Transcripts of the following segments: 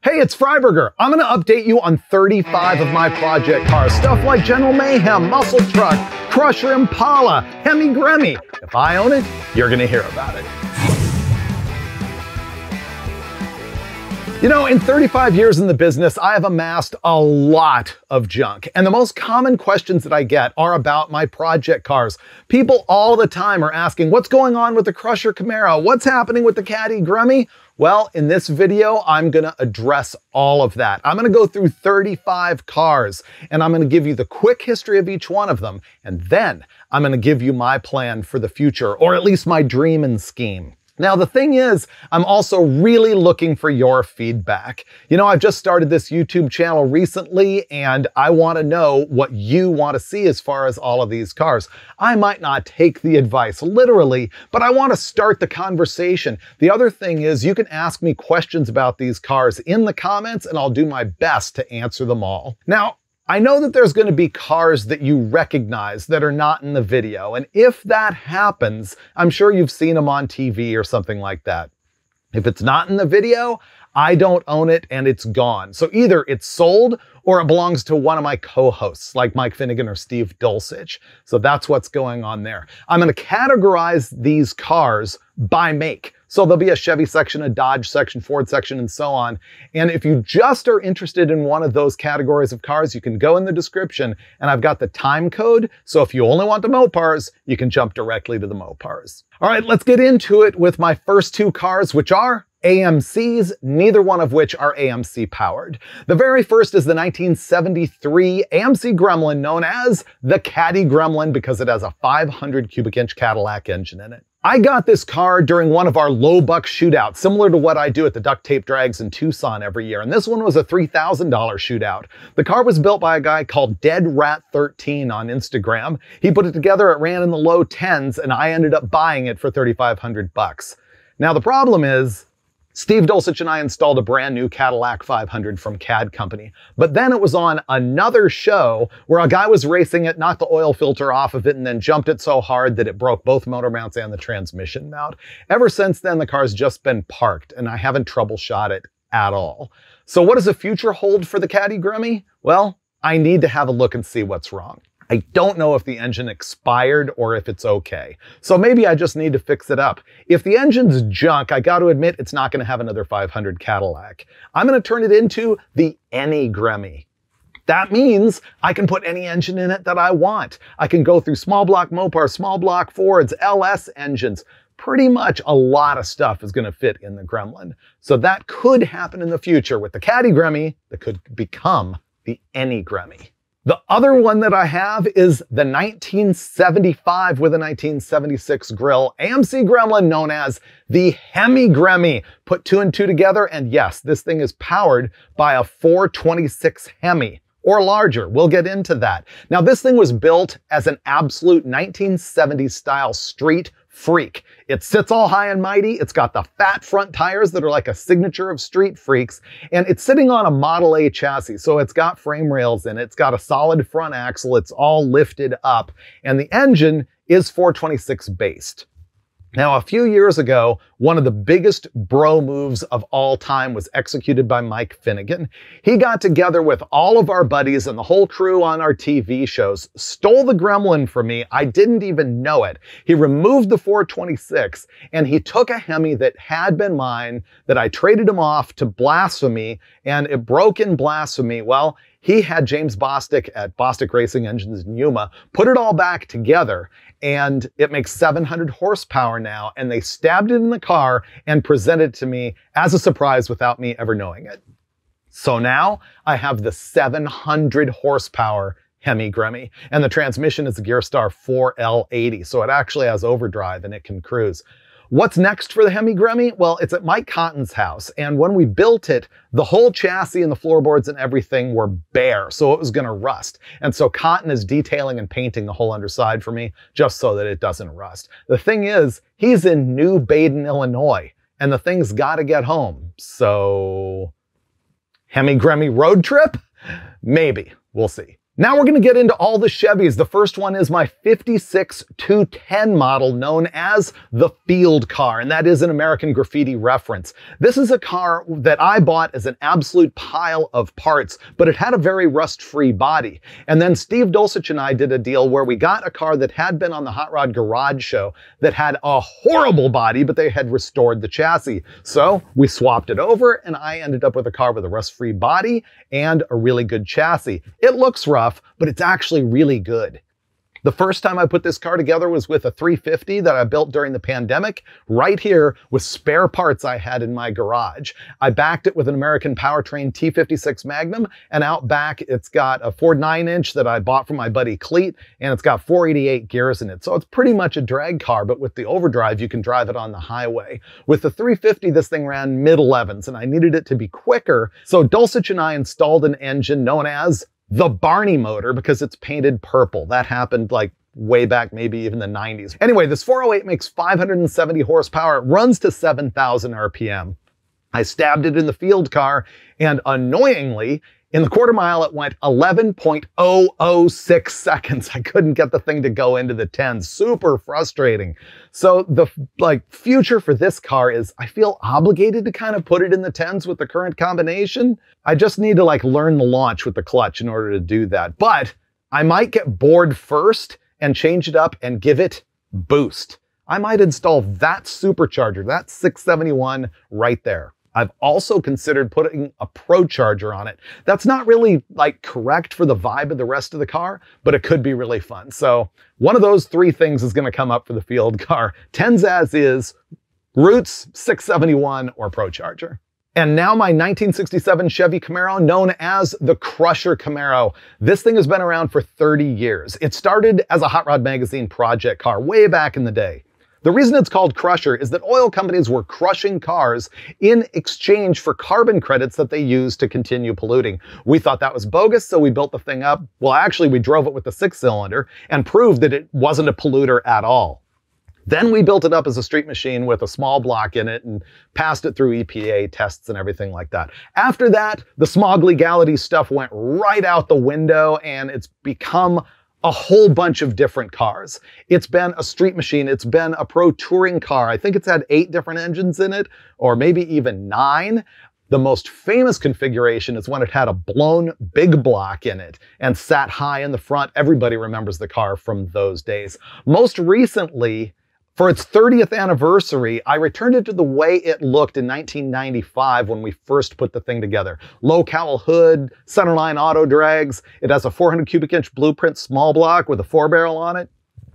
Hey, it's Freiburger. I'm gonna update you on 35 of my project cars. Stuff like General Mayhem, Muscle Truck, Crucher, Impala, Hemi Gremmie. If I own it, you're gonna hear about it. You know, in 35 years in the business, I have amassed a lot of junk. And the most common questions that I get are about my project cars. People all the time are asking, what's going on with the Crucher Camaro? What's happening with the Caddy Gremmie? Well, in this video, I'm gonna address all of that. I'm gonna go through 35 cars, and I'm gonna give you the quick history of each one of them, and then I'm gonna give you my plan for the future, or at least my dream and scheme. Now, the thing is, I'm also really looking for your feedback. You know, I've just started this YouTube channel recently, and I want to know what you want to see as far as all of these cars. I might not take the advice literally, but I want to start the conversation. The other thing is, you can ask me questions about these cars in the comments, and I'll do my best to answer them all. Now, I know that there's going to be cars that you recognize that are not in the video, and if that happens, I'm sure you've seen them on TV or something like that. If it's not in the video, I don't own it and it's gone. So either it's sold or it belongs to one of my co-hosts like Mike Finnegan or Steve Dulcich. So that's what's going on there. I'm going to categorize these cars by make. So there'll be a Chevy section, a Dodge section, Ford section, and so on. And if you just are interested in one of those categories of cars, you can go in the description and I've got the time code. So if you only want the Mopars, you can jump directly to the Mopars. All right, let's get into it with my first two cars, which are AMCs, neither one of which are AMC powered. The very first is the 1973 AMC Gremlin, known as the Caddy Gremlin because it has a 500 cubic inch Cadillac engine in it. I got this car during one of our low buck shootouts, similar to what I do at the duct tape drags in Tucson every year. And this one was a $3,000 shootout. The car was built by a guy called Dead Rat 13 on Instagram. He put it together, it ran in the low 10s, and I ended up buying it for 3,500 bucks. Now the problem is, Steve Dulcich and I installed a brand new Cadillac 500 from CAD Company. But then it was on another show where a guy was racing it, knocked the oil filter off of it, and then jumped it so hard that it broke both motor mounts and the transmission mount. Ever since then, the car's just been parked, and I haven't troubleshot it at all. So what does the future hold for the Caddy Gremmie? Well, I need to have a look and see what's wrong. I don't know if the engine expired or if it's okay. So maybe I just need to fix it up. If the engine's junk, I got to admit it's not going to have another 500 Cadillac. I'm going to turn it into the Hemi Gremmie. That means I can put any engine in it that I want. I can go through small block Mopars, small block Fords, LS engines. Pretty much a lot of stuff is going to fit in the Gremlin. So that could happen in the future with the Caddy Gremmie that could become the Hemi Gremmie. The other one that I have is the 1975 with a 1976 grille AMC Gremlin, known as the Hemi Gremmie. Put two and two together, and yes, this thing is powered by a 426 Hemi, or larger. We'll get into that. Now, this thing was built as an absolute 1970s style street freak. It sits all high and mighty. It's got the fat front tires that are like a signature of street freaks, and it's sitting on a Model A chassis. So it's got frame rails in it. It's got a solid front axle. It's all lifted up, and the engine is 426 based. Now, a few years ago, one of the biggest bro moves of all time was executed by Mike Finnegan. He got together with all of our buddies and the whole crew on our TV shows, stole the Gremlin from me. I didn't even know it. He removed the 426, and he took a Hemi that had been mine, that I traded him off to Blasphemy, and it broke in Blasphemy. Well, he had James Bostic at Bostic Racing Engines in Yuma put it all back together, and it makes 700 horsepower now, and they stabbed it in the car and presented it to me as a surprise without me ever knowing it. So now I have the 700 horsepower Hemi Gremmie, and the transmission is a Gearstar 4L80, so it actually has overdrive and it can cruise. What's next for the Hemi Gremmie? Well, it's at Mike Cotton's house, and when we built it, the whole chassis and the floorboards and everything were bare, so it was going to rust. And so Cotton is detailing and painting the whole underside for me, just so that it doesn't rust. The thing is, he's in New Baden, Illinois, and the thing's got to get home. So, Hemi Gremmie road trip? Maybe. We'll see. Now we're going to get into all the Chevys. The first one is my 56 210 model known as the Field Car, and that is an American Graffiti reference. This is a car that I bought as an absolute pile of parts, but it had a very rust-free body. And then Steve Dulcich and I did a deal where we got a car that had been on the Hot Rod Garage Show that had a horrible body, but they had restored the chassis. So we swapped it over, and I ended up with a car with a rust-free body and a really good chassis. It looks rough, but it's actually really good. The first time I put this car together was with a 350 that I built during the pandemic, right here with spare parts I had in my garage. I backed it with an American Powertrain T56 Magnum, and out back it's got a Ford 9-inch that I bought from my buddy Cleet, and it's got 488 gears in it. So it's pretty much a drag car, but with the overdrive, you can drive it on the highway. With the 350, this thing ran mid-11s, and I needed it to be quicker, so Dulcich and I installed an engine known as the Barney motor because it's painted purple. That happened like way back, maybe even the 90s. Anyway, this 408 makes 570 horsepower. It runs to 7,000 RPM. I stabbed it in the Field Car, and annoyingly, in the quarter mile, it went 11.006 seconds. I couldn't get the thing to go into the 10s. Super frustrating. So the future for this car is I feel obligated to kind of put it in the 10s with the current combination. I just need to learn the launch with the clutch in order to do that. But I might get bored first and change it up and give it boost. I might install that supercharger, that 671 right there. I've also considered putting a Pro Charger on it. That's not really correct for the vibe of the rest of the car, but it could be really fun. So one of those three things is going to come up for the Field Car. 10s as is, Roots, 671, or Pro Charger. And now my 1967 Chevy Camaro, known as the Crusher Camaro. This thing has been around for 30 years. It started as a Hot Rod Magazine project car way back in the day. The reason it's called Crusher is that oil companies were crushing cars in exchange for carbon credits that they used to continue polluting. We thought that was bogus, so we built the thing up. Well, actually, we drove it with the 6-cylinder and proved that it wasn't a polluter at all. Then we built it up as a street machine with a small block in it and passed it through EPA tests and everything like that. After that, the smog legality stuff went right out the window, and it's become a whole bunch of different cars. It's been a street machine. It's been a pro touring car. I think it's had 8 different engines in it, or maybe even 9. The most famous configuration is when it had a blown big block in it and sat high in the front. Everybody remembers the car from those days. Most recently, for its 30th anniversary, I returned it to the way it looked in 1995 when we first put the thing together. Low cowl hood, centerline auto drags. It has a 400 cubic inch blueprint small block with a 4-barrel on it.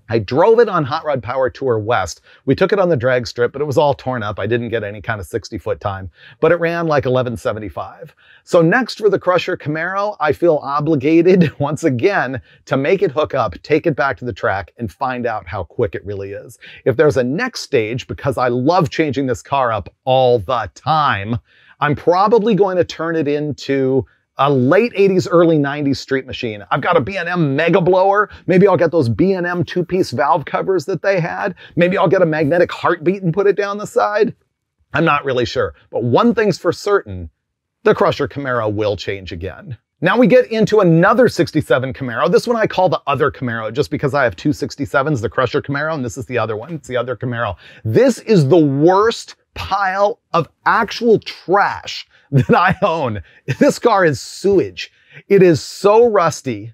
I drove it on Hot Rod Power Tour West. We took it on the drag strip, but it was all torn up. I didn't get any kind of 60-foot time, but it ran like 1175. So next for the Crusher Camaro, I feel obligated once again to make it hook up, take it back to the track, and find out how quick it really is. If there's a next stage, because I love changing this car up all the time, I'm probably going to turn it into a late 80s, early 90s street machine. I've got a B&M Mega Blower. Maybe I'll get those B&M 2-piece valve covers that they had. Maybe I'll get a magnetic heartbeat and put it down the side. I'm not really sure. But one thing's for certain, the Crusher Camaro will change again. Now we get into another 67 Camaro. This one I call the other Camaro just because I have 2 67s, the Crusher Camaro, and this is the other one. It's the other Camaro. This is the worst pile of actual trash that I own. This car is sewage. It is so rusty.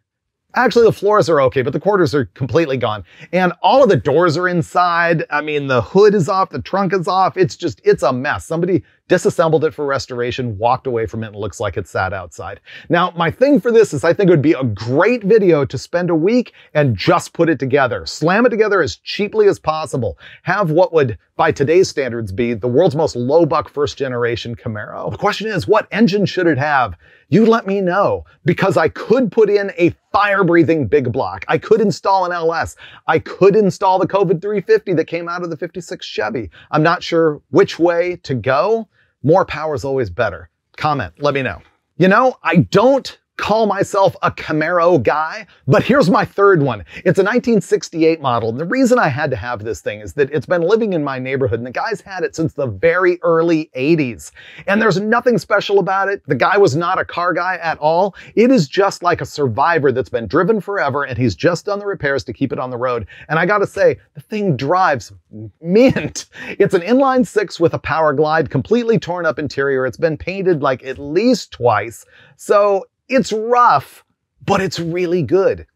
Actually, the floors are okay, but the quarters are completely gone. And all of the doors are inside. I mean, the hood is off, the trunk is off. It's a mess. Somebody disassembled it for restoration, walked away from it, and looks like it sat outside. Now, my thing for this is I think it would be a great video to spend a week and just put it together. Slam it together as cheaply as possible. Have what would, by today's standards, be the world's most low-buck first-generation Camaro. The question is, what engine should it have? You let me know, because I could put in a fire-breathing big block. I could install an LS. I could install the COVID 350 that came out of the 56 Chevy. I'm not sure which way to go. More power is always better. Comment, let me know. You know, I don't call myself a Camaro guy, but here's my third one. It's a 1968 model. And the reason I had to have this thing is that it's been living in my neighborhood and the guy's had it since the very early 80s. And there's nothing special about it. The guy was not a car guy at all. It is just like a Survivor that's been driven forever and he's just done the repairs to keep it on the road. And I gotta say, the thing drives mint. It's an inline six with a power glide, completely torn up interior. It's been painted like at least twice. So it's rough, but it's really good.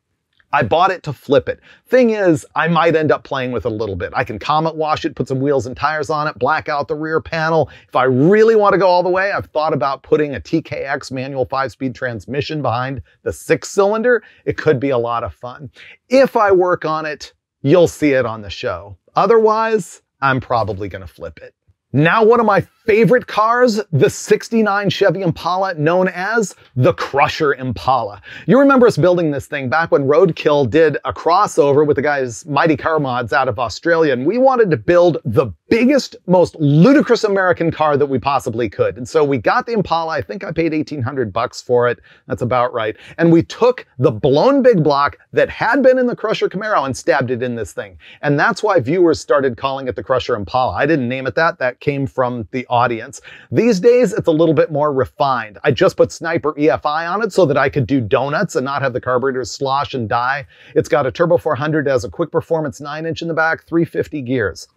I bought it to flip it. Thing is, I might end up playing with it a little bit. I can comet wash it, put some wheels and tires on it, black out the rear panel. If I really want to go all the way, I've thought about putting a TKX manual 5-speed transmission behind the 6-cylinder. It could be a lot of fun. If I work on it, you'll see it on the show. Otherwise, I'm probably going to flip it. Now, one of my favorite cars, the '69 Chevy Impala, known as the Crusher Impala. You remember us building this thing back when Roadkill did a crossover with the guys Mighty Car Mods out of Australia, and we wanted to build the biggest, most ludicrous American car that we possibly could. And so we got the Impala. I think I paid $1,800 for it. That's about right. And we took the blown big block that had been in the Crusher Camaro and stabbed it in this thing. And that's why viewers started calling it the Crusher Impala. I didn't name it that. That came from the audience. These days, it's a little bit more refined. I just put Sniper EFI on it so that I could do donuts and not have the carburetors slosh and die. It's got a Turbo 400, has a quick performance 9-inch in the back, 350 gears.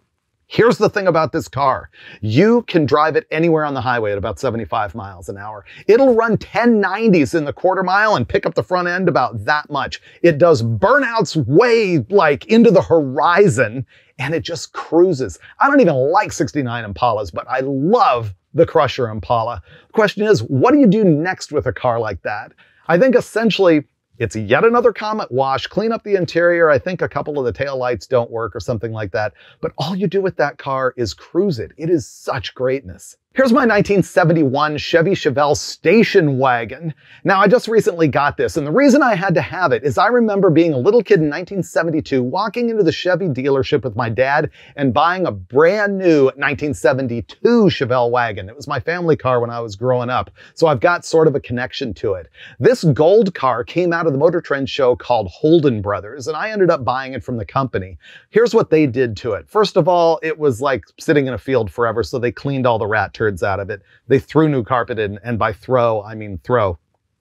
Here's the thing about this car. You can drive it anywhere on the highway at about 75 miles an hour. It'll run 1090s in the quarter mile and pick up the front end about that much. It does burnouts way like into the horizon and it just cruises. I don't even like 69 Impalas, but I love the Crusher Impala. The question is, what do you do next with a car like that? I think essentially it's yet another comet wash, clean up the interior. I think a couple of the taillights don't work or something like that. But all you do with that car is cruise it. It is such greatness. Here's my 1971 Chevy Chevelle station wagon. Now, I just recently got this, and the reason I had to have it is I remember being a little kid in 1972, walking into the Chevy dealership with my dad and buying a brand new 1972 Chevelle wagon. It was my family car when I was growing up, so I've got sort of a connection to it. This gold car came out of the Motor Trend show called Holden Brothers, and I ended up buying it from the company. Here's what they did to it. First of all, it was like sitting in a field forever, so they cleaned all the rat turds out of it. They threw new carpet in, and by throw, I mean throw.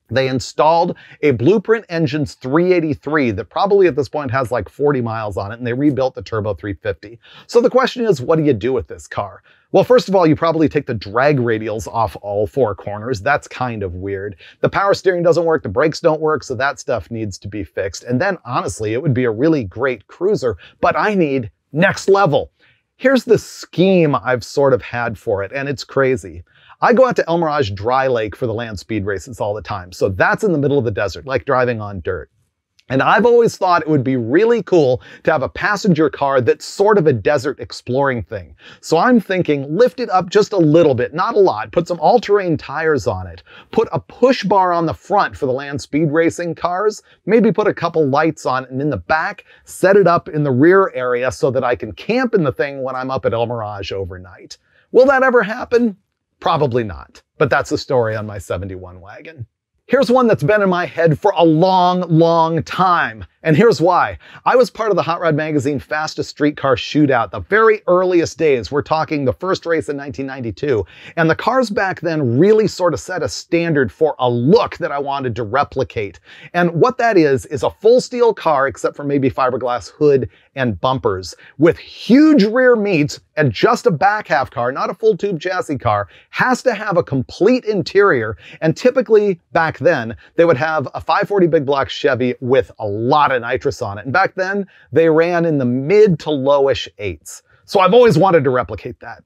They installed a Blueprint Engines 383 that probably at this point has like 40 miles on it, and they rebuilt the Turbo 350. So the question is, what do you do with this car? Well, first of all, you probably take the drag radials off all four corners. That's kind of weird. The power steering doesn't work, the brakes don't work, so that stuff needs to be fixed. And then, honestly, it would be a really great cruiser, but I need next level. Here's the scheme I've sort of had for it, and it's crazy. I go out to El Mirage Dry Lake for the land speed races all the time, so that's in the middle of the desert, like driving on dirt. And I've always thought it would be really cool to have a passenger car that's sort of a desert exploring thing. So I'm thinking, lift it up just a little bit, not a lot, put some all-terrain tires on it, put a push bar on the front for the land speed racing cars, maybe put a couple lights on it, and in the back, set it up in the rear area so that I can camp in the thing when I'm up at El Mirage overnight. Will that ever happen? Probably not, but that's the story on my 71 wagon. Here's one that's been in my head for a long, long time. And here's why. I was part of the Hot Rod Magazine Fastest Streetcar Shootout, the very earliest days. We're talking the first race in 1992. And the cars back then really sort of set a standard for a look that I wanted to replicate. And what that is a full steel car, except for maybe fiberglass hood and bumpers, with huge rear meats and just a back half car, not a full tube chassis car, has to have a complete interior. And typically back then, they would have a 540 big block Chevy with a lot of nitrous on it. And back then, they ran in the mid to lowish 8s. So I've always wanted to replicate that.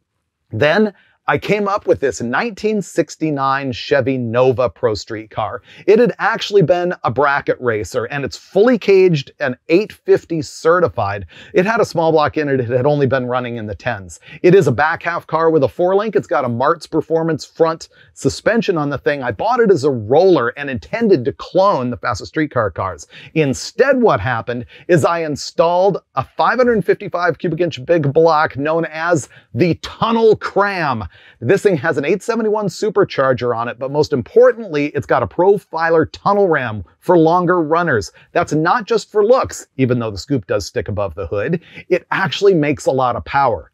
Then I came up with this 1969 Chevy Nova Pro Street car. It had actually been a bracket racer, and it's fully caged and 850 certified. It had a small block in it. It had only been running in the 10s. It is a back half car with a 4-link. It's got a Martz Performance front suspension on the thing. I bought it as a roller and intended to clone the Fastest Streetcar cars. Instead, what happened is I installed a 555 cubic inch big block known as the Tunnel Cram. This thing has an 871 supercharger on it, but most importantly, it's got a profiler tunnel ram for longer runners. That's not just for looks, even though the scoop does stick above the hood. It actually makes a lot of power.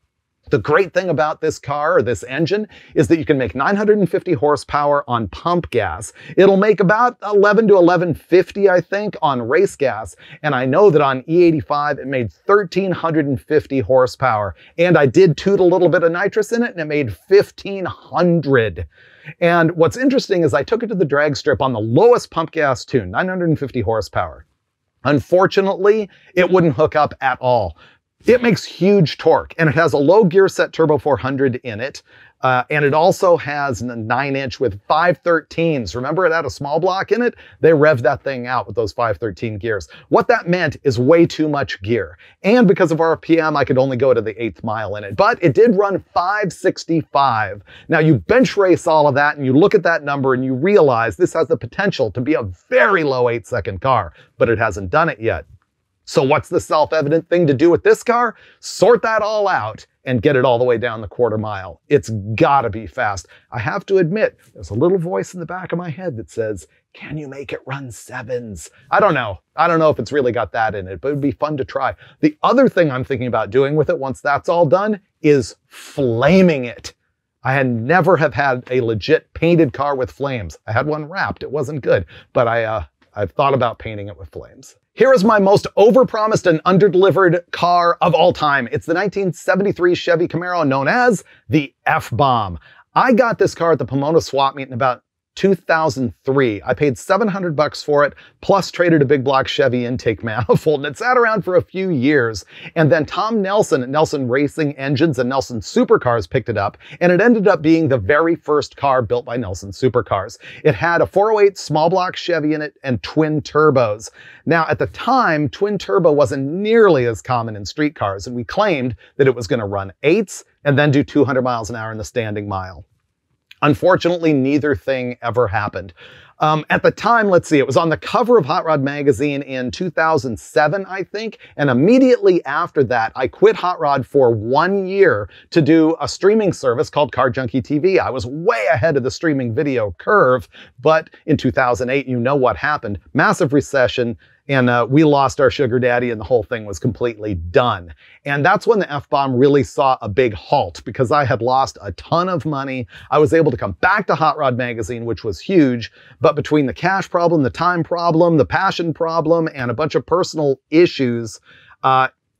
The great thing about this car, or this engine, is that you can make 950 horsepower on pump gas. It'll make about 11 to 1150, I think, on race gas. And I know that on E85, it made 1350 horsepower. And I did toot a little bit of nitrous in it, and it made 1500. And what's interesting is I took it to the drag strip on the lowest pump gas tune, 950 horsepower. Unfortunately, it wouldn't hook up at all. It makes huge torque, and it has a low gear set turbo 400 in it, and it also has a 9-inch with 513s. Remember it had a small block in it? They revved that thing out with those 513 gears. What that meant is way too much gear. And because of RPM, I could only go to the 8th mile in it, but it did run 565. Now you bench race all of that and you look at that number and you realize this has the potential to be a very low 8-second car, but it hasn't done it yet. So what's the self-evident thing to do with this car? Sort that all out and get it all the way down the quarter mile. It's gotta be fast. I have to admit, there's a little voice in the back of my head that says, can you make it run 7s? I don't know. I don't know if it's really got that in it, but it'd be fun to try. The other thing I'm thinking about doing with it once that's all done is flaming it. I had never have had a legit painted car with flames. I had one wrapped. It wasn't good, but I've thought about painting it with flames. Here is my most overpromised and underdelivered car of all time. It's the 1973 Chevy Camaro known as the F-Bomb. I got this car at the Pomona swap meet in about 2003. I paid $700 for it, plus traded a big block Chevy intake manifold, and it sat around for a few years. And then Tom Nelson at Nelson Racing Engines and Nelson Supercars picked it up, and it ended up being the very first car built by Nelson Supercars. It had a 408 small block Chevy in it and twin turbos. Now, at the time, twin turbo wasn't nearly as common in street cars, and we claimed that it was going to run 8s and then do 200 miles an hour in the standing mile. Unfortunately, neither thing ever happened. At the time, let's see, it was on the cover of Hot Rod magazine in 2007, I think. And immediately after that, I quit Hot Rod for 1 year to do a streaming service called Car Junkie TV. I was way ahead of the streaming video curve, but in 2008, you know what happened. Massive recession. And we lost our sugar daddy and the whole thing was completely done. And that's when the F-Bomb really saw a big halt because I had lost a ton of money. I was able to come back to Hot Rod magazine, which was huge. But between the cash problem, the time problem, the passion problem, and a bunch of personal issues,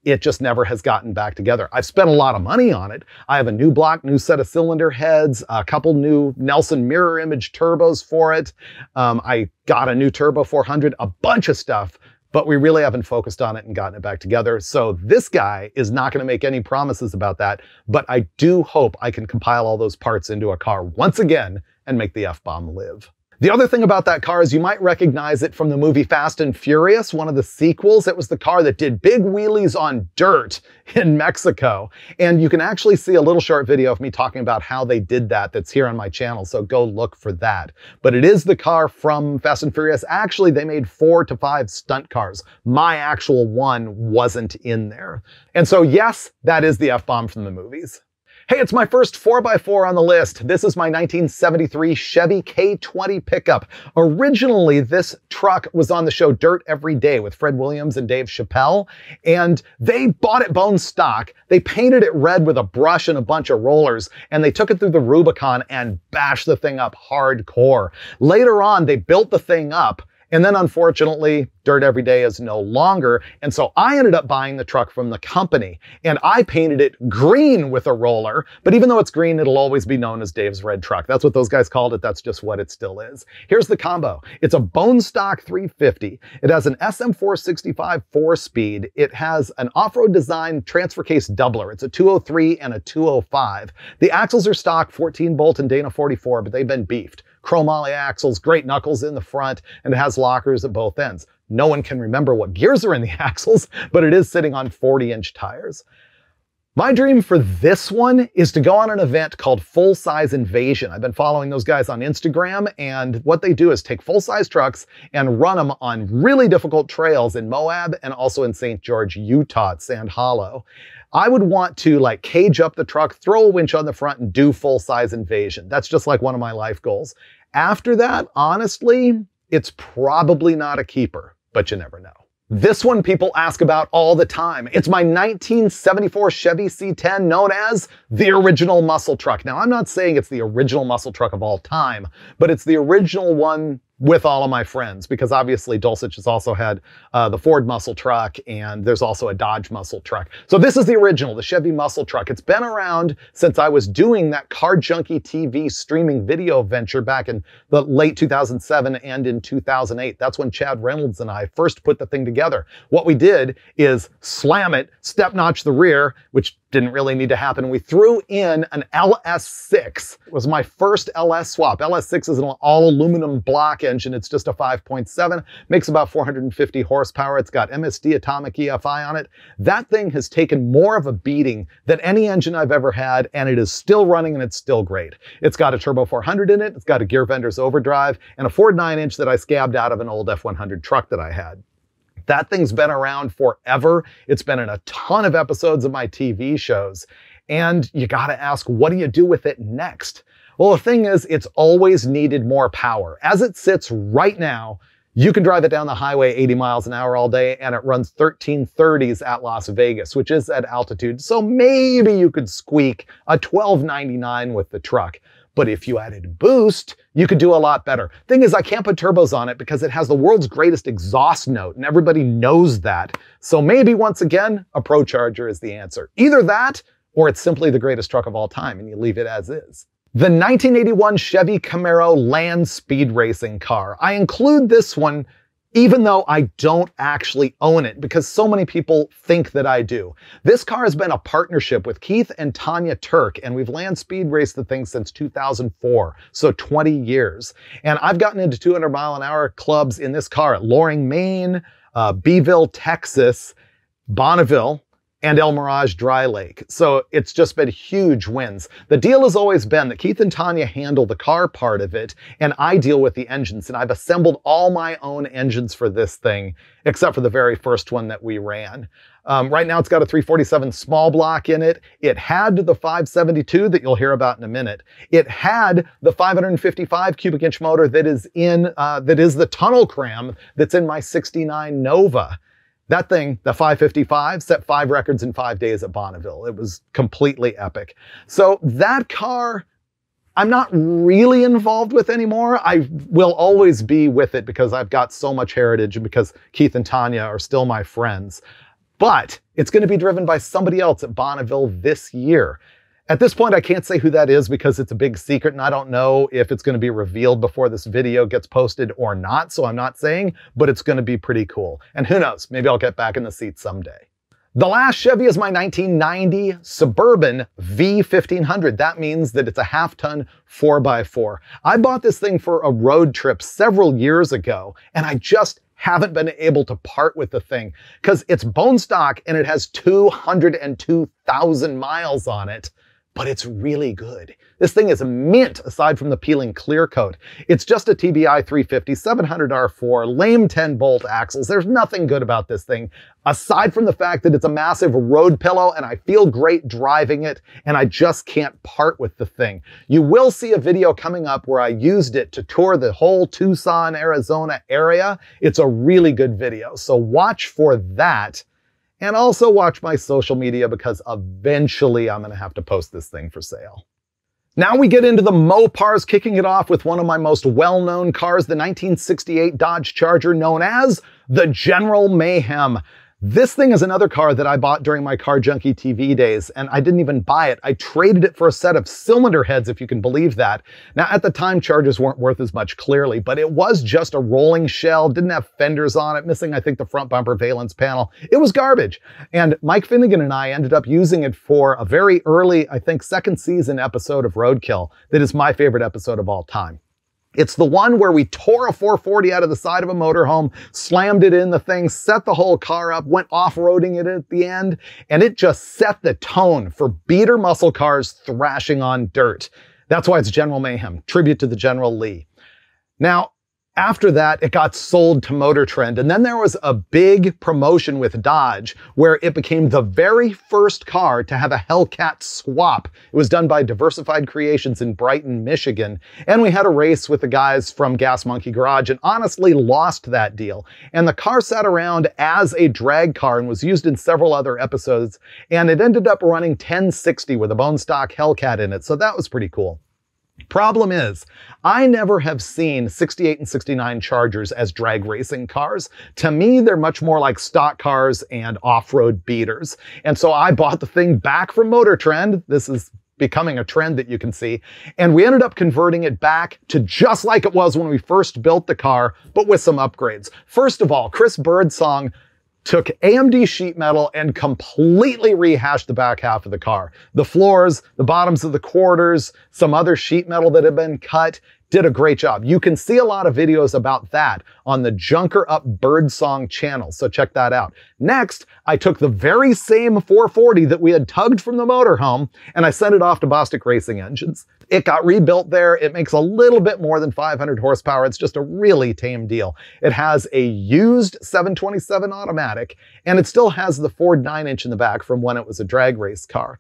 it just never has gotten back together. I've spent a lot of money on it. I have a new block, new set of cylinder heads, a couple new Nelson mirror image turbos for it. I got a new Turbo 400, a bunch of stuff, but we really haven't focused on it and gotten it back together. So this guy is not going to make any promises about that, but I do hope I can compile all those parts into a car once again and make the F-Bomb live. The other thing about that car is you might recognize it from the movie Fast and Furious, one of the sequels. It was the car that did big wheelies on dirt in Mexico. And you can actually see a little short video of me talking about how they did that that's here on my channel, so go look for that. But it is the car from Fast and Furious. Actually, they made 4 to 5 stunt cars. My actual one wasn't in there. And so yes, that is the F-Bomb from the movies. Hey, it's my first 4x4 on the list. This is my 1973 Chevy K20 pickup. Originally, this truck was on the show Dirt Every Day with Fred Williams and Dave Chappelle, and they bought it bone stock. They painted it red with a brush and a bunch of rollers, and they took it through the Rubicon and bashed the thing up hardcore. Later on, they built the thing up, and then unfortunately, Dirt Every Day is no longer. And so I ended up buying the truck from the company and I painted it green with a roller. But even though it's green, it'll always be known as Dave's Red Truck. That's what those guys called it. That's just what it still is. Here's the combo. It's a bone stock 350. It has an SM465 4-speed. It has an off-road design transfer case doubler. It's a 203 and a 205. The axles are stock 14 bolt and Dana 44, but they've been beefed. Chromoly axles, great knuckles in the front, and it has lockers at both ends. No one can remember what gears are in the axles, but it is sitting on 40-inch tires. My dream for this one is to go on an event called Full Size Invasion. I've been following those guys on Instagram, and what they do is take full-size trucks and run them on really difficult trails in Moab and also in St. George, Utah at Sand Hollow. I would want to like cage up the truck, throw a winch on the front, and do full-size invasion. That's just like one of my life goals. After that, honestly, it's probably not a keeper, but you never know. This one people ask about all the time. It's my 1974 Chevy C10 known as the original muscle truck. Now, I'm not saying it's the original muscle truck of all time, but it's the original one with all of my friends, because obviously Dulcich has also had the Ford muscle truck, and there's also a Dodge muscle truck. So this is the original, the Chevy muscle truck. It's been around since I was doing that Car Junkie TV streaming video venture back in the late 2007 and in 2008. That's when Chad Reynolds and I first put the thing together. What we did is slam it, step notch the rear, which didn't really need to happen. We threw in an LS6. It was my first LS swap. LS6 is an all aluminum block engine. It's just a 5.7, makes about 450 horsepower. It's got MSD atomic EFI on it. That thing has taken more of a beating than any engine I've ever had, and it is still running and it's still great. It's got a turbo 400 in it. It's got a gear vendor's overdrive and a Ford 9-inch that I scabbed out of an old F100 truck that I had. That thing's been around forever. It's been in a ton of episodes of my TV shows. And you gotta ask, what do you do with it next? Well, the thing is, it's always needed more power. As it sits right now, you can drive it down the highway 80 miles an hour all day, and it runs 1330s at Las Vegas, which is at altitude. So maybe you could squeak a 1299 with the truck. But if you added boost, you could do a lot better. Thing is, I can't put turbos on it because it has the world's greatest exhaust note, and everybody knows that. So maybe, once again, a ProCharger is the answer. Either that, or it's simply the greatest truck of all time, and you leave it as is. The 1981 Chevy Camaro Land Speed Racing car. I include this one even though I don't actually own it, because so many people think that I do. This car has been a partnership with Keith and Tanya Turk, and we've land speed raced the thing since 2004, so 20 years. And I've gotten into 200-mile-an-hour clubs in this car at Loring, Maine, Beeville, Texas, Bonneville, and El Mirage Dry Lake. So it's just been huge wins. The deal has always been that Keith and Tanya handle the car part of it, and I deal with the engines. And I've assembled all my own engines for this thing, except for the very first one that we ran. Right now it's got a 347 small block in it. It had the 572 that you'll hear about in a minute. It had the 555 cubic inch motor that is the tunnel cram that's in my 69 Nova. That thing, the 555, set 5 records in 5 days at Bonneville. It was completely epic. So that car, I'm not really involved with anymore. I will always be with it because I've got so much heritage and because Keith and Tanya are still my friends. But it's going to be driven by somebody else at Bonneville this year. At this point, I can't say who that is because it's a big secret, and I don't know if it's going to be revealed before this video gets posted or not, so I'm not saying, but it's going to be pretty cool. And who knows, maybe I'll get back in the seat someday. The last Chevy is my 1990 Suburban V1500. That means that it's a half-ton 4x4. I bought this thing for a road trip several years ago, and I just haven't been able to part with the thing because it's bone stock and it has 202,000 miles on it. But it's really good. This thing is mint aside from the peeling clear coat. It's just a TBI 350, 700 R4, lame 10-bolt axles. There's nothing good about this thing aside from the fact that it's a massive road pillow and I feel great driving it and I just can't part with the thing. You will see a video coming up where I used it to tour the whole Tucson, Arizona area. It's a really good video, so watch for that. And also watch my social media because eventually I'm going to have to post this thing for sale. Now we get into the Mopars, kicking it off with one of my most well-known cars, the 1968 Dodge Charger known as the General Mayhem. This thing is another car that I bought during my Car Junkie TV days, and I didn't even buy it. I traded it for a set of cylinder heads, if you can believe that. Now, at the time, Chargers weren't worth as much, clearly, but it was just a rolling shell, didn't have fenders on it, missing, I think, the front bumper valence panel. It was garbage. And Mike Finnegan and I ended up using it for a very early, I think, second season episode of Roadkill that is my favorite episode of all time. It's the one where we tore a 440 out of the side of a motorhome, slammed it in the thing, set the whole car up, went off-roading it at the end, and it just set the tone for beater muscle cars thrashing on dirt. That's why it's General Mayhem, tribute to the General Lee. Now, after that, it got sold to Motor Trend, and then there was a big promotion with Dodge where it became the very first car to have a Hellcat swap. It was done by Diversified Creations in Brighton, Michigan, and we had a race with the guys from Gas Monkey Garage and honestly lost that deal. And the car sat around as a drag car and was used in several other episodes, and it ended up running 1060 with a bone stock Hellcat in it, so that was pretty cool. Problem is, I never have seen 68 and 69 Chargers as drag racing cars. To me, they're much more like stock cars and off-road beaters. And so I bought the thing back from Motor Trend. This is becoming a trend that you can see. And we ended up converting it back to just like it was when we first built the car, but with some upgrades. First of all, Chris Birdsong took AMD sheet metal and completely rehashed the back half of the car. The floors, the bottoms of the quarters, some other sheet metal that had been cut, did a great job. You can see a lot of videos about that on the Junker Up Birdsong channel, so check that out. Next, I took the very same 440 that we had tugged from the motorhome and I sent it off to Bostic Racing Engines. It got rebuilt there. It makes a little bit more than 500 horsepower. It's just a really tame deal. It has a used 727 automatic and it still has the Ford 9-inch in the back from when it was a drag race car.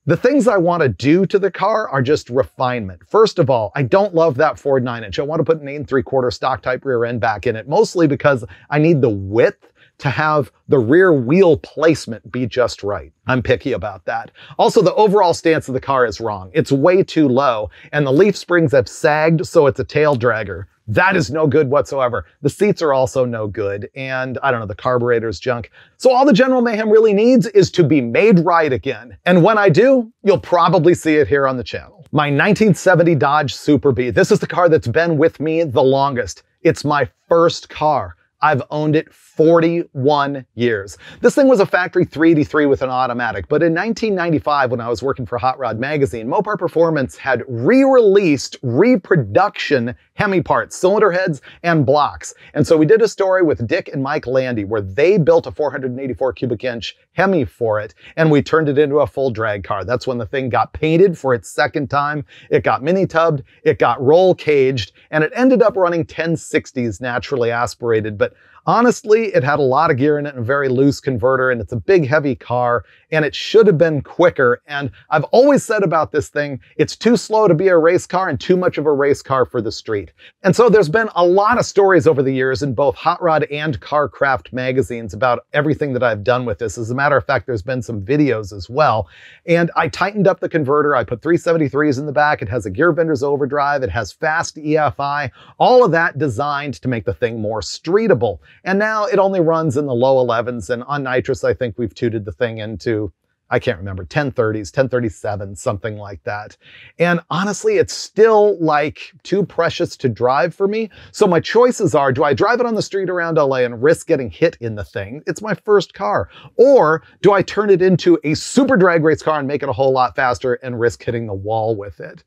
The things I want to do to the car are just refinement. First of all, I don't love that Ford 9-inch. I want to put an 8 3/4 stock type rear end back in it, mostly because I need the width to have the rear wheel placement be just right. I'm picky about that. Also, the overall stance of the car is wrong. It's way too low, and the leaf springs have sagged, so it's a tail dragger. That is no good whatsoever. The seats are also no good, and I don't know, the carburetor's junk. So all the General Mayhem really needs is to be made right again. And when I do, you'll probably see it here on the channel. My 1970 Dodge Super Bee. This is the car that's been with me the longest. It's my first car. I've owned it 41 years. This thing was a factory 383 with an automatic, but in 1995, when I was working for Hot Rod Magazine, Mopar Performance had re-released reproduction Hemi parts, cylinder heads, and blocks. And so we did a story with Dick and Mike Landy where they built a 484 cubic inch Hemi for it, and we turned it into a full drag car. That's when the thing got painted for its second time. It got mini-tubbed, it got roll caged, and it ended up running 1060s naturally aspirated, but honestly, it had a lot of gear in it and a very loose converter, and it's a big, heavy car, and it should have been quicker. And I've always said about this thing, it's too slow to be a race car and too much of a race car for the street. And so there's been a lot of stories over the years in both Hot Rod and Carcraft magazines about everything that I've done with this. As a matter of fact, there's been some videos as well. And I tightened up the converter. I put 373s in the back. It has a gear bender's overdrive. It has fast EFI. All of that designed to make the thing more streetable. And now it only runs in the low 11s, and on nitrous, I think we've tooted the thing into, I can't remember, 1030s, 1037s, something like that. And honestly, it's still like too precious to drive for me. So my choices are, do I drive it on the street around LA and risk getting hit in the thing? It's my first car. Or do I turn it into a super drag race car and make it a whole lot faster and risk hitting the wall with it?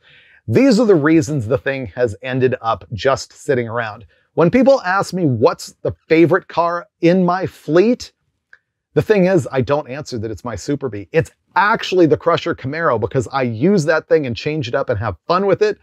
These are the reasons the thing has ended up just sitting around. When people ask me what's the favorite car in my fleet, the thing is, I don't answer that it's my Super Bee. It's actually the Crusher Camaro because I use that thing and change it up and have fun with it.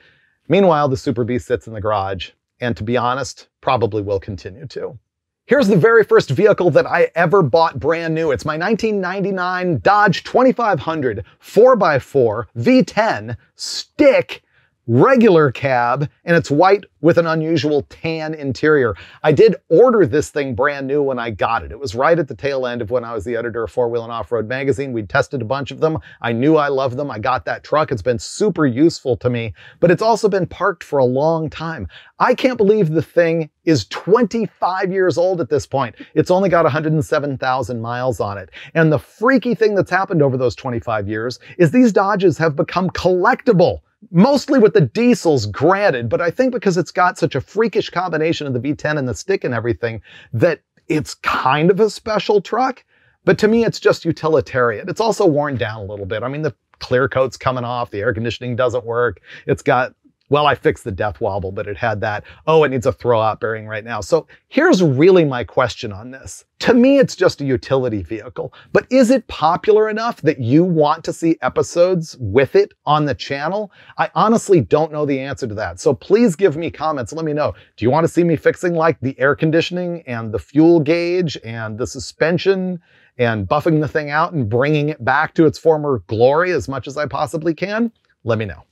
Meanwhile, the Super Bee sits in the garage, and to be honest, probably will continue to. Here's the very first vehicle that I ever bought brand new. It's my 1999 Dodge 2500 4x4 V10 stick regular cab, and it's white with an unusual tan interior. I did order this thing brand new when I got it. It was right at the tail end of when I was the editor of 4-Wheel and Off-Road magazine. We'd tested a bunch of them. I knew I loved them. I got that truck. It's been super useful to me, but it's also been parked for a long time. I can't believe the thing is 25 years old at this point. It's only got 107,000 miles on it. And the freaky thing that's happened over those 25 years is these Dodges have become collectible. Mostly with the diesels, granted, but I think because it's got such a freakish combination of the V10 and the stick and everything, that it's kind of a special truck. But to me, it's just utilitarian. It's also worn down a little bit. I mean, the clear coat's coming off, the air conditioning doesn't work. It's got Well, I fixed the death wobble, but it had that, oh, it needs a throw-out bearing right now. So here's really my question on this. To me, it's just a utility vehicle, but is it popular enough that you want to see episodes with it on the channel? I honestly don't know the answer to that. So please give me comments. Let me know. Do you want to see me fixing like the air conditioning and the fuel gauge and the suspension and buffing the thing out and bringing it back to its former glory as much as I possibly can? Let me know.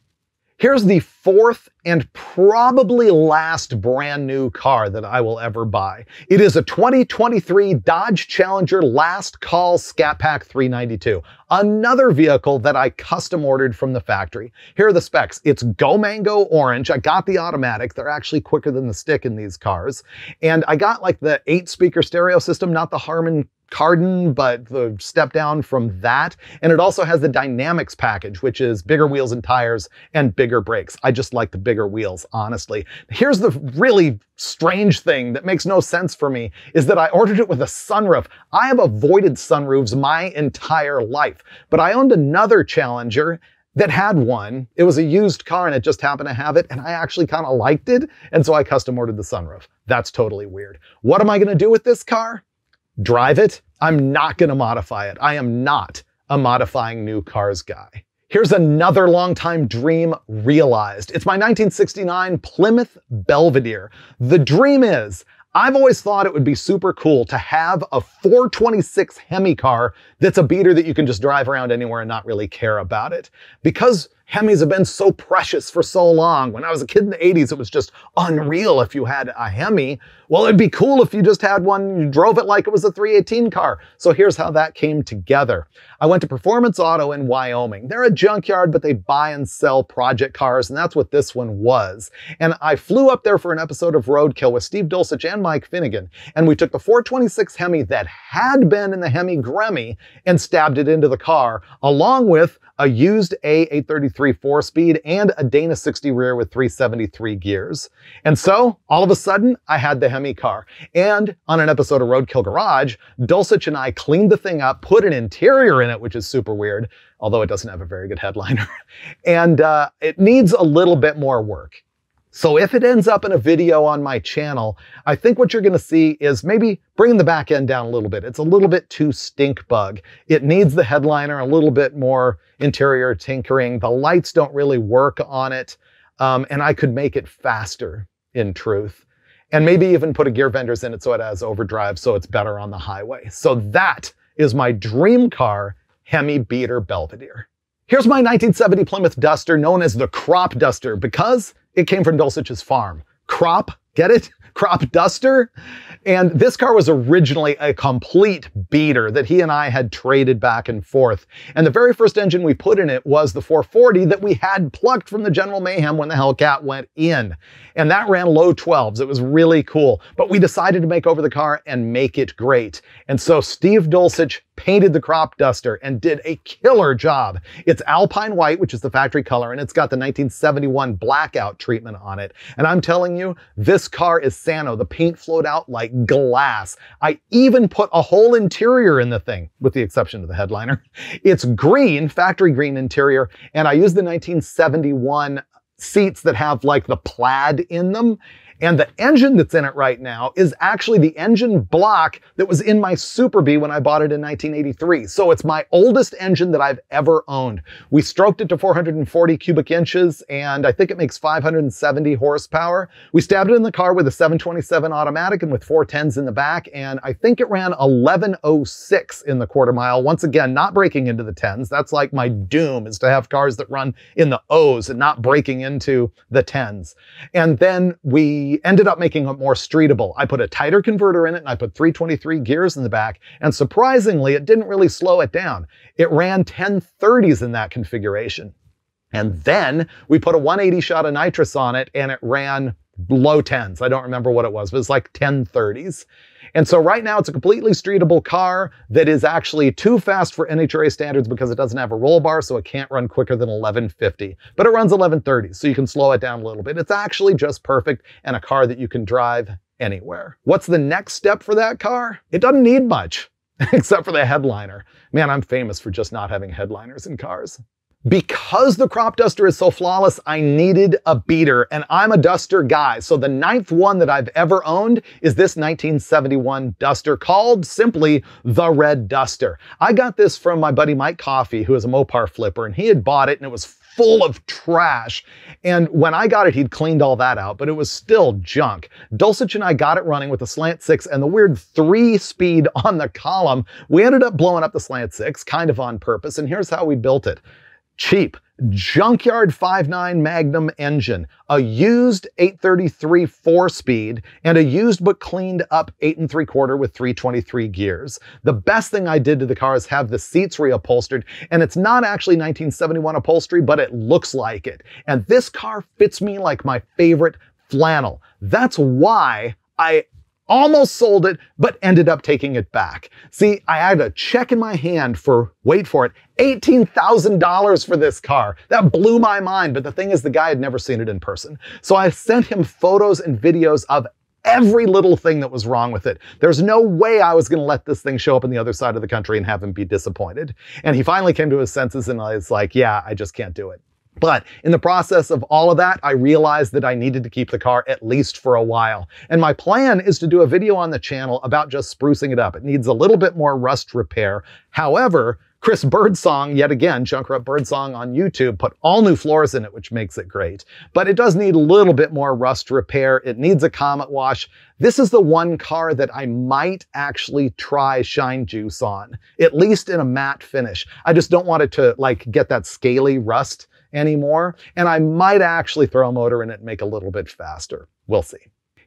Here's the fourth and probably last brand new car that I will ever buy. It is a 2023 Dodge Challenger Last Call Scat Pack 392. Another vehicle that I custom ordered from the factory. Here are the specs. It's Go Mango Orange. I got the automatic. They're actually quicker than the stick in these cars. And I got like the 8-speaker stereo system, not the Harman Kardon, but the step down from that. And it also has the Dynamics package, which is bigger wheels and tires and bigger brakes. I just like the bigger wheels, honestly. Here's the really strange thing that makes no sense for me is that I ordered it with a sunroof. I have avoided sunroofs my entire life, but I owned another Challenger that had one. It was a used car and it just happened to have it, and I actually kind of liked it, and so I custom ordered the sunroof. That's totally weird. What am I going to do with this car? Drive it? I'm not going to modify it. I am not a modifying new cars guy. Here's another longtime dream realized. It's my 1969 Plymouth Belvedere. The dream is, I've always thought it would be super cool to have a 426 Hemi car that's a beater that you can just drive around anywhere and not really care about it. Because Hemis have been so precious for so long. When I was a kid in the 80s, it was just unreal if you had a Hemi. Well, it'd be cool if you just had one, you drove it like it was a 318 car. So here's how that came together. I went to Performance Auto in Wyoming. They're a junkyard, but they buy and sell project cars, and that's what this one was. And I flew up there for an episode of Roadkill with Steve Dulcich and Mike Finnegan, and we took the 426 Hemi that had been in the Hemi Gremmie and stabbed it into the car, along with a used A833 4-speed and a Dana 60 rear with 373 gears. And so, all of a sudden, I had the Hemi car. And on an episode of Roadkill Garage, Dulcich and I cleaned the thing up, put an interior in it, which is super weird, although it doesn't have a very good headliner. And it needs a little bit more work. So if it ends up in a video on my channel, I think what you're going to see is maybe bringing the back end down a little bit. It's a little bit too stink bug. It needs the headliner, a little bit more interior tinkering. The lights don't really work on it. And I could make it faster, in truth. And maybe even put a gear vendors in it so it has overdrive, so it's better on the highway. So that is my dream car, Hemi Beater Belvedere. Here's my 1970 Plymouth Duster, known as the Crop Duster, because it came from Dulcich's farm. Crop, get it? Crop Duster. And this car was originally a complete beater that he and I had traded back and forth. And the very first engine we put in it was the 440 that we had plucked from the General Mayhem when the Hellcat went in. And that ran low 12s. It was really cool. But we decided to make over the car and make it great. And so Steve Dulcich painted the Crop Duster and did a killer job. It's Alpine White, which is the factory color, and it's got the 1971 blackout treatment on it. And I'm telling you, this car is Sano. The paint flowed out like glass. I even put a whole interior in the thing, with the exception of the headliner. It's green, factory green interior, and I used the 1971 seats that have like the plaid in them. And the engine that's in it right now is actually the engine block that was in my Super Bee when I bought it in 1983. So it's my oldest engine that I've ever owned. We stroked it to 440 cubic inches, and I think it makes 570 horsepower. We stabbed it in the car with a 727 automatic and with 410s in the back, and I think it ran 1106 in the quarter mile. Once again, not breaking into the 10s. That's like my doom, is to have cars that run in the O's and not breaking into the 10s. And then we ended up making it more streetable. I put a tighter converter in it and I put 323 gears in the back, and surprisingly, it didn't really slow it down. It ran 1030s in that configuration. And then we put a 180 shot of nitrous on it and it ran low 10s. I don't remember what it was, but it's like 1030s. And so right now it's a completely streetable car that is actually too fast for NHRA standards because it doesn't have a roll bar, so it can't run quicker than 1150. But it runs 1130, so you can slow it down a little bit. It's actually just perfect and a car that you can drive anywhere. What's the next step for that car? It doesn't need much, except for the headliner. Man, I'm famous for just not having headliners in cars. Because the crop duster is so flawless, I needed a beater, and I'm a duster guy. So the 9th one that I've ever owned is this 1971 Duster called simply the Red Duster. I got this from my buddy Mike Coffey, who is a Mopar flipper, and he had bought it and it was full of trash. And when I got it, he'd cleaned all that out, but it was still junk. Dulcich and I got it running with the slant 6 and the weird 3-speed on the column. We ended up blowing up the slant 6, kind of on purpose, and here's how we built it. Cheap, junkyard 5.9 Magnum engine, a used 833 4-speed, and a used but cleaned up 8 3/4 with 323 gears. The best thing I did to the car is have the seats reupholstered, and it's not actually 1971 upholstery, but it looks like it. And this car fits me like my favorite flannel. That's why I almost sold it, but ended up taking it back. See, I had a check in my hand for, wait for it, $18,000 for this car. That blew my mind, but the thing is the guy had never seen it in person. So I sent him photos and videos of every little thing that was wrong with it. There's no way I was going to let this thing show up on the other side of the country and have him be disappointed. And he finally came to his senses and I was like, yeah, I just can't do it. But in the process of all of that, I realized that I needed to keep the car at least for a while. And my plan is to do a video on the channel about just sprucing it up. It needs a little bit more rust repair. However, Chris Birdsong, yet again, Junkrat Birdsong on YouTube, put all new floors in it, which makes it great. But it does need a little bit more rust repair. It needs a Comet wash. This is the one car that I might actually try Shine Juice on, at least in a matte finish. I just don't want it to like get that scaly rust anymore. And I might actually throw a motor in it and make it a little bit faster. We'll see.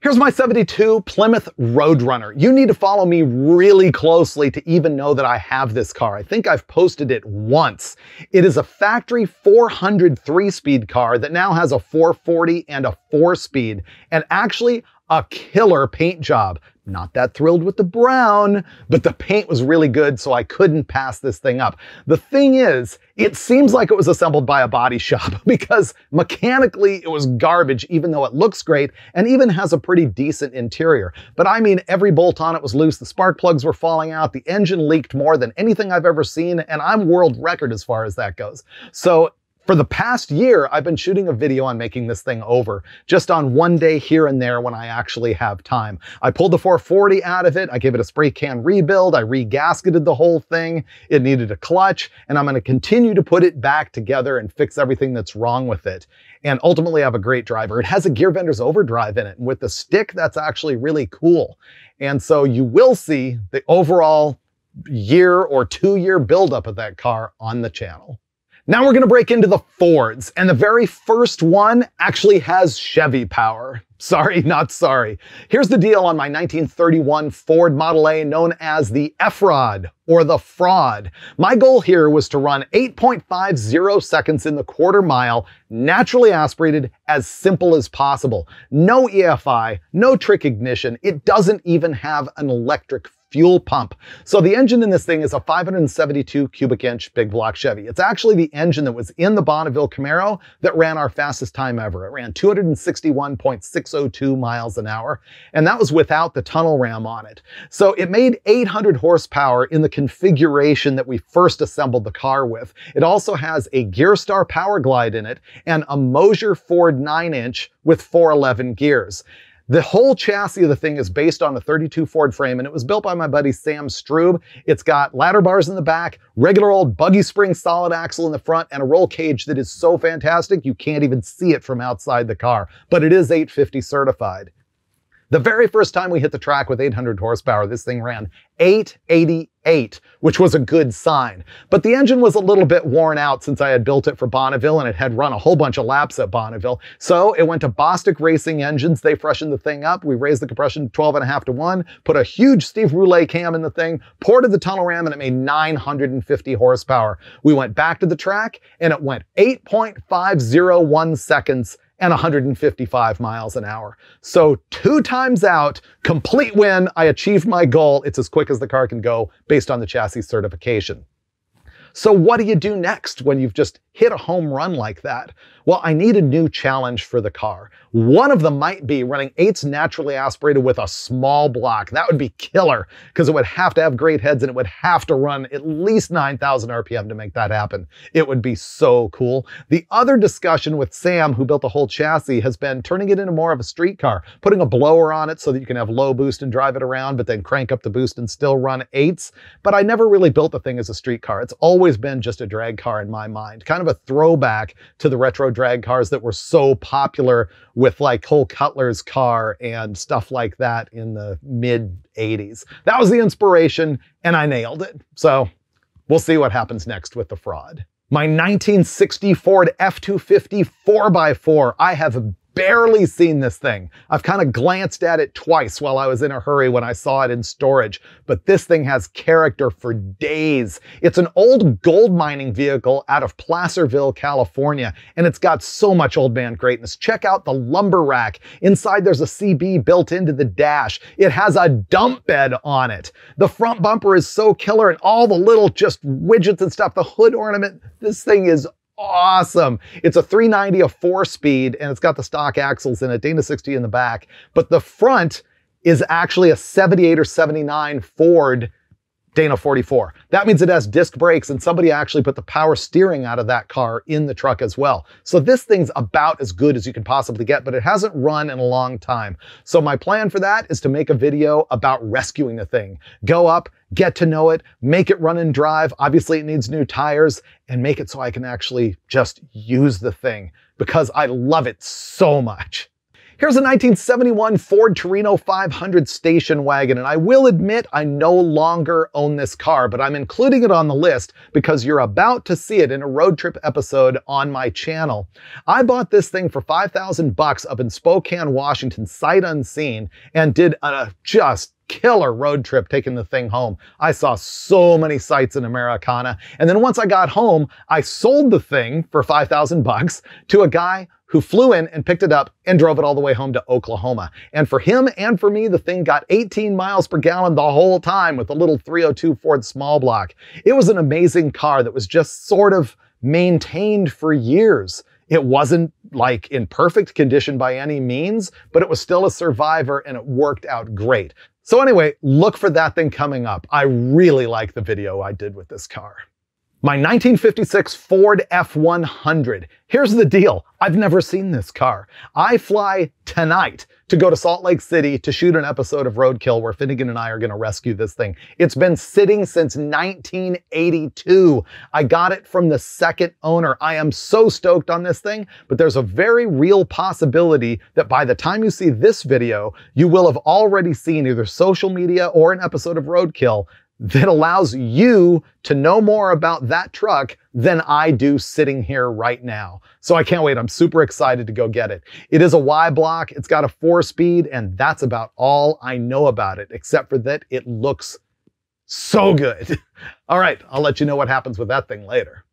Here's my 72 Plymouth Roadrunner. You need to follow me really closely to even know that I have this car. I think I've posted it once. It is a factory 400 3-speed car that now has a 440 and a 4-speed, and actually a killer paint job. Not that thrilled with the brown, but the paint was really good, so I couldn't pass this thing up. The thing is, it seems like it was assembled by a body shop because mechanically it was garbage, even though it looks great and even has a pretty decent interior. But I mean, every bolt on it was loose, the spark plugs were falling out, the engine leaked more than anything I've ever seen, and I'm world record as far as that goes. So for the past year, I've been shooting a video on making this thing over, just on one day here and there when I actually have time. I pulled the 440 out of it, I gave it a spray can rebuild, I re-gasketed the whole thing, it needed a clutch, and I'm going to continue to put it back together and fix everything that's wrong with it. And ultimately I have a great driver. It has a gear vendor's overdrive in it, and with the stick, that's actually really cool. And so you will see the overall year or 2-year buildup of that car on the channel. Now we're going to break into the Fords, and the very first one actually has Chevy power. Sorry, not sorry. Here's the deal on my 1931 Ford Model A known as the F-Rod, or the Fraud. My goal here was to run 8.50 seconds in the quarter mile, naturally aspirated, as simple as possible. No EFI, no trick ignition. It doesn't even have an electric fuel pump. So the engine in this thing is a 572 cubic inch big block Chevy. It's actually the engine that was in the Bonneville Camaro that ran our fastest time ever. It ran 261.602 miles an hour, and that was without the tunnel ram on it. So it made 800 horsepower in the configuration that we first assembled the car with. It also has a Gearstar Power Glide in it and a Mosier Ford 9-inch with 411 gears. The whole chassis of the thing is based on a 32 Ford frame, and it was built by my buddy Sam Strube. It's got ladder bars in the back, regular old buggy spring solid axle in the front, and a roll cage that is so fantastic you can't even see it from outside the car. But it is 850 certified. The very first time we hit the track with 800 horsepower, this thing ran 888, which was a good sign. But the engine was a little bit worn out since I had built it for Bonneville and it had run a whole bunch of laps at Bonneville. So it went to Bostic Racing Engines. They freshened the thing up. We raised the compression 12.5 to 1, put a huge Steve Roulet cam in the thing, ported the tunnel ram, and it made 950 horsepower. We went back to the track and it went 8.501 seconds and 155 miles an hour. So 2 times out, complete win. I achieved my goal. It's as quick as the car can go based on the chassis certification. So what do you do next when you've just hit a home run like that? Well, I need a new challenge for the car. One of them might be running 8s naturally aspirated with a small block. That would be killer, because it would have to have great heads and it would have to run at least 9,000 RPM to make that happen. It would be so cool. The other discussion with Sam, who built the whole chassis, has been turning it into more of a street car, putting a blower on it so that you can have low boost and drive it around, but then crank up the boost and still run 8s. But I never really built the thing as a street car. It's always been just a drag car in my mind, kind of a throwback to the retro drag cars that were so popular with like Cole Cutler's car and stuff like that in the mid 80s. That was the inspiration and I nailed it. So we'll see what happens next with the fraud. My 1960 Ford F-250 4x4. I have barely seen this thing. I've kind of glanced at it twice while I was in a hurry when I saw it in storage, but this thing has character for days. It's an old gold mining vehicle out of Placerville, California, and it's got so much old man greatness. Check out the lumber rack. Inside there's a CB built into the dash. It has a dump bed on it. The front bumper is so killer, and all the little just widgets and stuff, the hood ornament, this thing is awesome. It's a 390, a 4-speed, and it's got the stock axles in it, Dana 60 in the back. But the front is actually a 78 or 79 Ford Dana 44. That means it has disc brakes, and somebody actually put the power steering out of that car in the truck as well. So this thing's about as good as you can possibly get, but it hasn't run in a long time. So my plan for that is to make a video about rescuing the thing. Go up, get to know it, make it run and drive. Obviously it needs new tires, and make it so I can actually just use the thing because I love it so much. Here's a 1971 Ford Torino 500 station wagon, and I will admit I no longer own this car, but I'm including it on the list because you're about to see it in a road trip episode on my channel. I bought this thing for $5,000 up in Spokane, Washington, sight unseen, and did a just killer road trip taking the thing home. I saw so many sights in Americana, and then once I got home, I sold the thing for $5,000 to a guy who flew in and picked it up and drove it all the way home to Oklahoma. And for him and for me, the thing got 18 miles per gallon the whole time with a little 302 Ford small block. It was an amazing car that was just sort of maintained for years. It wasn't like in perfect condition by any means, but it was still a survivor and it worked out great. So anyway, look for that thing coming up. I really like the video I did with this car. My 1956 Ford F-100. Here's the deal. I've never seen this car. I fly tonight to go to Salt Lake City to shoot an episode of Roadkill where Finnegan and I are going to rescue this thing. It's been sitting since 1982. I got it from the second owner. I am so stoked on this thing, but there's a very real possibility that by the time you see this video, you will have already seen either social media or an episode of Roadkill that allows you to know more about that truck than I do sitting here right now. So I can't wait. I'm super excited to go get it. It is a Y block. It's got a 4-speed, and that's about all I know about it, except for that it looks so good. All right, I'll let you know what happens with that thing later.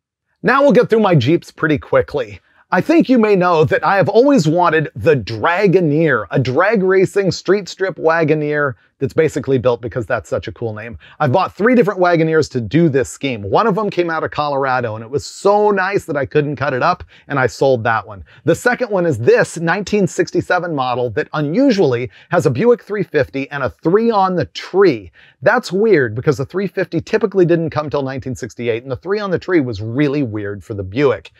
Now we'll get through my Jeeps pretty quickly. I think you may know that I have always wanted the Dragoneer, a drag racing street strip Wagoneer that's basically built because that's such a cool name. I've bought 3 different Wagoneers to do this scheme. One of them came out of Colorado and it was so nice that I couldn't cut it up and I sold that one. The second one is this 1967 model that unusually has a Buick 350 and a 3 on the tree. That's weird because the 350 typically didn't come till 1968 and the 3 on the tree was really weird for the Buick.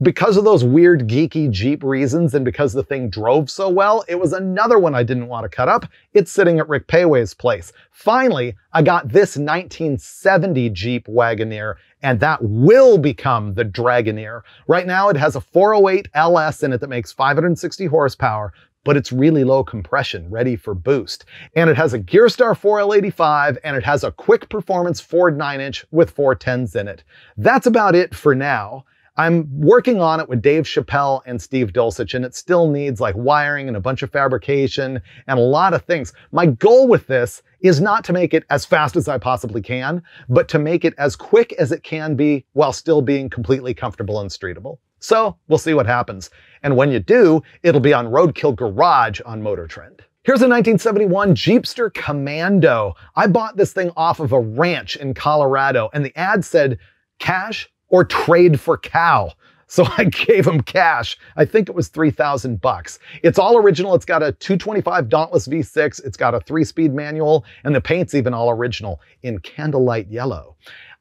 Because of those weird geeky Jeep reasons and because the thing drove so well, it was another one I didn't want to cut up. It's sitting at Rick Payway's place. Finally, I got this 1970 Jeep Wagoneer, and that will become the Dragoneer. Right now it has a 408 LS in it that makes 560 horsepower, but it's really low compression, ready for boost. And it has a Gearstar 4L85, and it has a quick performance Ford 9-inch with 410s in it. That's about it for now. I'm working on it with Dave Chappelle and Steve Dulcich, and it still needs like wiring and a bunch of fabrication and a lot of things. My goal with this is not to make it as fast as I possibly can, but to make it as quick as it can be while still being completely comfortable and streetable. So we'll see what happens. And when you do, it'll be on Roadkill Garage on Motor Trend. Here's a 1971 Jeepster Commando. I bought this thing off of a ranch in Colorado, and the ad said, cash or trade for cow. So I gave him cash. I think it was $3,000. It's all original. It's got a 225 Dauntless V6. It's got a 3-speed manual, and the paint's even all original in candlelight yellow.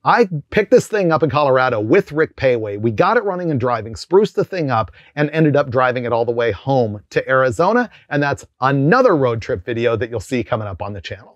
I picked this thing up in Colorado with Rick Payway. We got it running and driving, spruced the thing up, and ended up driving it all the way home to Arizona. And that's another road trip video that you'll see coming up on the channel.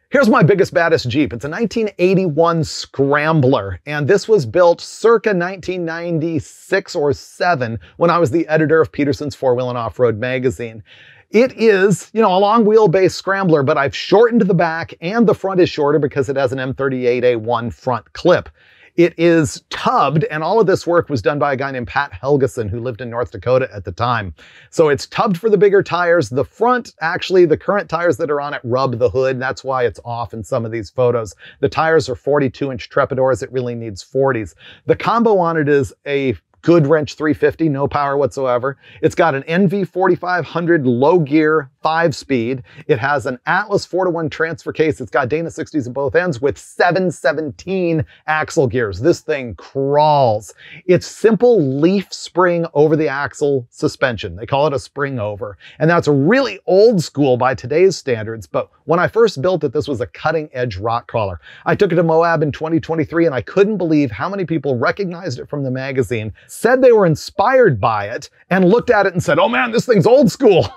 Here's my biggest, baddest Jeep. It's a 1981 Scrambler, and this was built circa 1996 or 7 when I was the editor of Peterson's 4-Wheel and Off-Road magazine. It is, a long wheelbase Scrambler, but I've shortened the back and the front is shorter because it has an M38A1 front clip. It is tubbed, and all of this work was done by a guy named Pat Helgeson, who lived in North Dakota at the time. So it's tubbed for the bigger tires. The front, actually, the current tires that are on it rub the hood. That's why it's off in some of these photos. The tires are 42-inch Trepadors. It really needs 40s. The combo on it is a good wrench 350, no power whatsoever. It's got an NV 4500 low gear 5-speed. It has an Atlas 4-to-1 transfer case. It's got Dana 60s at both ends with 717 axle gears. This thing crawls. It's simple leaf spring over the axle suspension. They call it a spring over. And that's really old school by today's standards. But when I first built it, this was a cutting edge rock crawler. I took it to Moab in 2023 and I couldn't believe how many people recognized it from the magazine, said they were inspired by it, and looked at it and said, oh man, this thing's old school.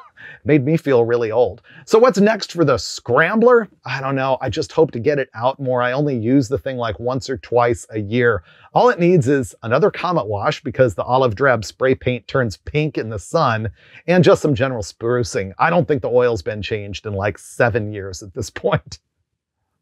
Made me feel really old. So what's next for the Scrambler? I don't know. I just hope to get it out more. I only use the thing like once or twice a year. All it needs is another Comet wash because the olive drab spray paint turns pink in the sun, and just some general sprucing. I don't think the oil's been changed in like 7 years at this point.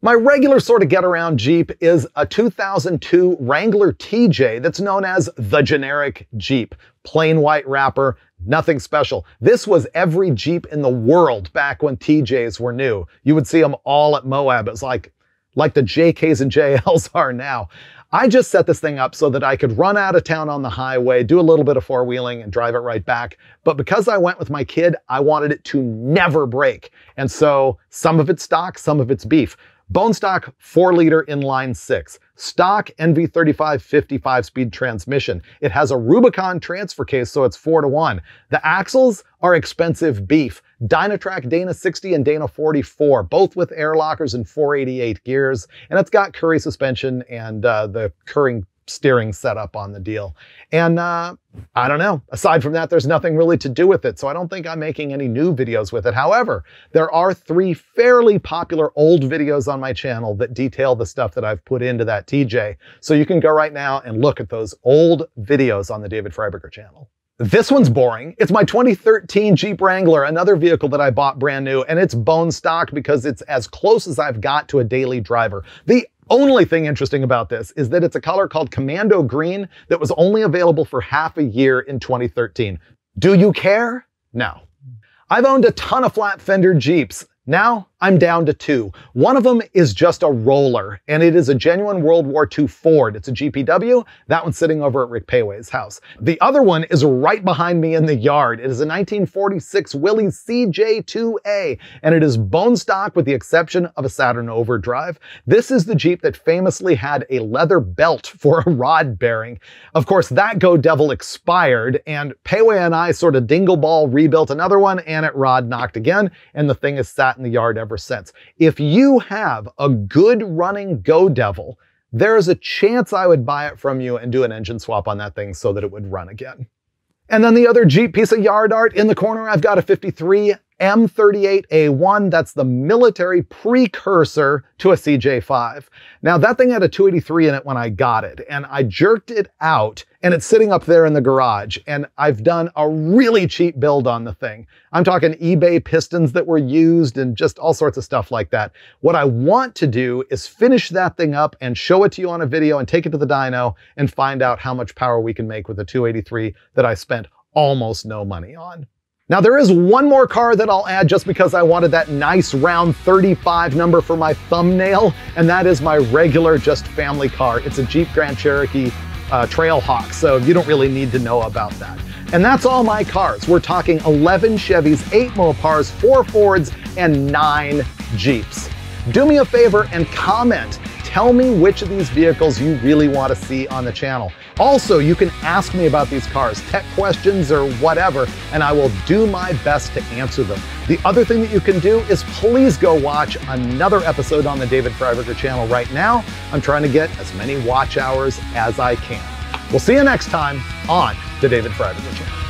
My regular sort of get-around Jeep is a 2002 Wrangler TJ that's known as the generic Jeep. Plain white wrapper, nothing special. This was every Jeep in the world back when TJs were new. You would see them all at Moab. It was like the JKs and JLs are now. I just set this thing up so that I could run out of town on the highway, do a little bit of four-wheeling and drive it right back. But because I went with my kid, I wanted it to never break. And so some of it's stock, some of it's beef. Bone stock 4-liter inline 6. Stock NV35 55-speed transmission. It has a Rubicon transfer case, so it's 4-to-1. The axles are expensive beef. Dynatrac Dana 60 and Dana 44, both with air lockers and 488 gears. And it's got Curry suspension and the Curry steering setup on the deal. And I don't know. Aside from that, there's nothing really to do with it, so I don't think I'm making any new videos with it. However, there are 3 fairly popular old videos on my channel that detail the stuff that I've put into that TJ. So you can go right now and look at those old videos on the David Freiburger channel. This one's boring. It's my 2013 Jeep Wrangler, another vehicle that I bought brand new, and it's bone stock because it's as close as I've got to a daily driver. The only thing interesting about this is that it's a color called Commando Green that was only available for half a year in 2013. Do you care? No. I've owned a ton of flat fender Jeeps. Now I'm down to 2. One of them is just a roller, and it is a genuine World War II Ford. It's a GPW. That one's sitting over at Rick Payway's house. The other one is right behind me in the yard. It is a 1946 Willys CJ2A, and it is bone stock with the exception of a Saturn Overdrive. This is the Jeep that famously had a leather belt for a rod bearing. Of course, that Go Devil expired, and Payway and I sort of dingleball rebuilt another one, and it rod knocked again, and the thing has sat in the yard ever since. If you have a good running Go Devil, there's a chance I would buy it from you and do an engine swap on that thing so that it would run again. And then the other Jeep piece of yard art in the corner, I've got a 53 M38A1. That's the military precursor to a CJ5. Now that thing had a 283 in it when I got it, and I jerked it out, and it's sitting up there in the garage, and I've done a really cheap build on the thing. I'm talking eBay pistons that were used and just all sorts of stuff like that. What I want to do is finish that thing up and show it to you on a video and take it to the dyno and find out how much power we can make with a 283 that I spent almost no money on. Now there is one more car that I'll add just because I wanted that nice round 35 number for my thumbnail, and that is my regular just family car. It's a Jeep Grand Cherokee Trailhawk, so you don't really need to know about that. And that's all my cars. We're talking 11 Chevys, 8 Mopars, 4 Fords, and 9 Jeeps. Do me a favor and comment. tell me which of these vehicles you really want to see on the channel. Also, you can ask me about these cars, tech questions or whatever, and I will do my best to answer them. The other thing that you can do is please go watch another episode on the David Freiburger channel right now. I'm trying to get as many watch hours as I can. We'll see you next time on the David Freiburger channel.